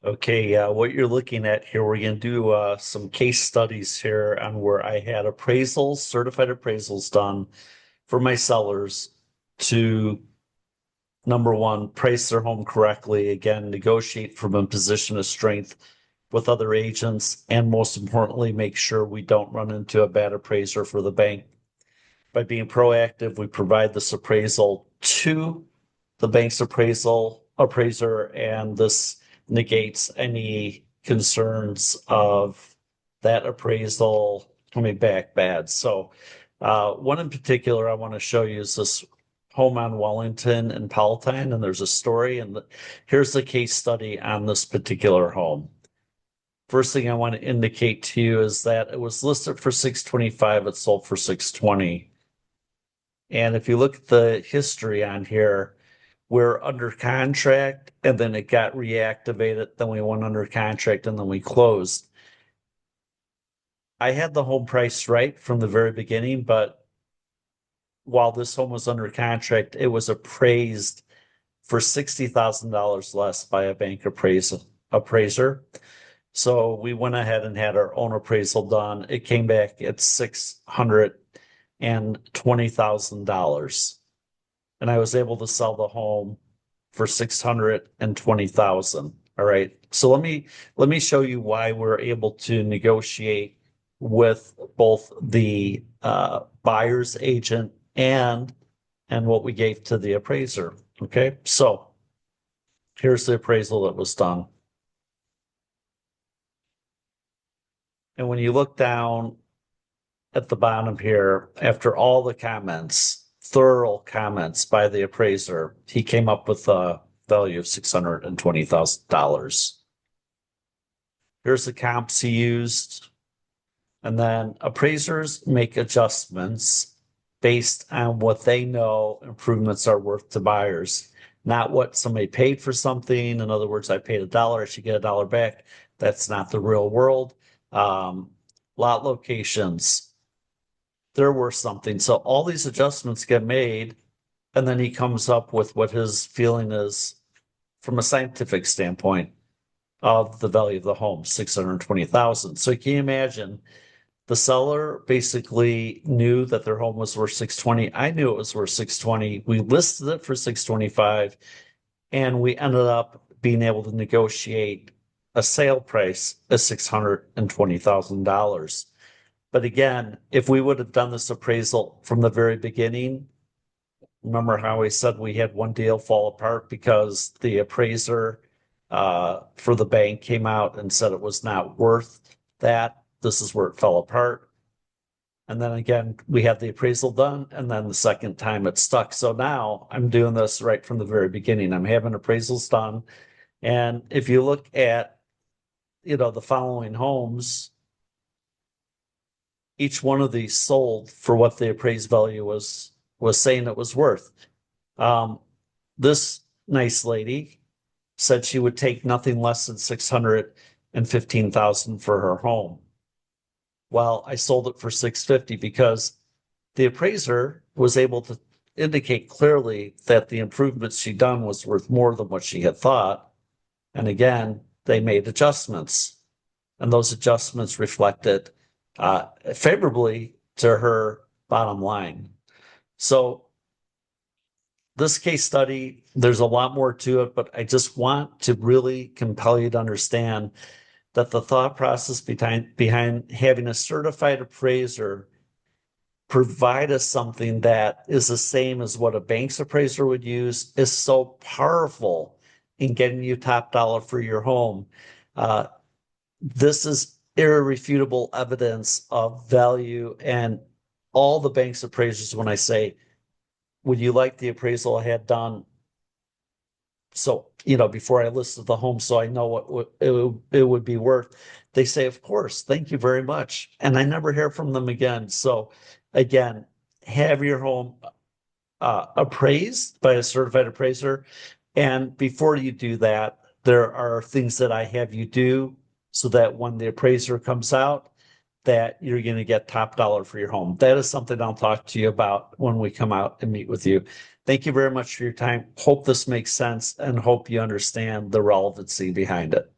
Okay, what you're looking at here, we're going to do some case studies here on where I had appraisals, certified appraisals done for my sellers to number one, price their home correctly, again, negotiate from a position of strength with other agents, and most importantly, make sure we don't run into a bad appraiser for the bank. By being proactive, we provide this appraisal to the bank's appraiser, and this negates any concerns of that appraisal coming back bad. So, one in particular I want to show you is this home on Wellington and Palatine, and there's a story, and here's the case study on this particular home. First thing I want to indicate to you is that it was listed for 625, it sold for 620. And if you look at the history on here, we're under contract and then it got reactivated. Then we went under contract and then we closed. I had the home price right from the very beginning, but while this home was under contract, it was appraised for $60,000 less by a bank appraiser. So we went ahead and had our own appraisal done. It came back at $620,000. And I was able to sell the home for 620,000. All right. So let me show you why we're able to negotiate with both the buyer's agent and what we gave to the appraiser. Okay. So here's the appraisal that was done. And when you look down at the bottom here, after all the comments, thorough comments by the appraiser, he came up with a value of $620,000. Here's the comps he used. And then appraisers make adjustments based on what they know improvements are worth to buyers, not what somebody paid for something. In other words, I paid $1, I should get $1 back. That's not the real world. Lot locations, they're worth something. So all these adjustments get made, and then he comes up with what his feeling is from a scientific standpoint of the value of the home, 620,000. So can you imagine the seller basically knew that their home was worth 620. I knew it was worth 620. We listed it for 625, and we ended up being able to negotiate a sale price of $620,000. But again, if we would have done this appraisal from the very beginning, remember how we said we had one deal fall apart because the appraiser for the bank came out and said it was not worth that. This is where it fell apart. And then again, we had the appraisal done, and then the second time it stuck. So now I'm doing this right from the very beginning. I'm having appraisals done. And if you look at the following homes, each one of these sold for what the appraised value was saying it was worth. This nice lady said she would take nothing less than 615,000 for her home. Well, I sold it for 650 because the appraiser was able to indicate clearly that the improvements she done was worth more than what she had thought. And again, they made adjustments, and those adjustments reflected favorably to her bottom line. So this case study, there's a lot more to it, but I just want to really compel you to understand that the thought process behind having a certified appraiser provide us something that is the same as what a bank's appraiser would use is so powerful in getting you top dollar for your home. This is irrefutable evidence of value, and all the bank's appraisers, when I say, would you like the appraisal I had done? So, before I listed the home, so I know what it would be worth. They say, of course, thank you very much. And I never hear from them again. So again, have your home appraised by a certified appraiser. And before you do that, there are things that I have you do so that when the appraiser comes out, that you're going to get top dollar for your home. That is something I'll talk to you about when we come out and meet with you. Thank you very much for your time. Hope this makes sense and hope you understand the relevancy behind it.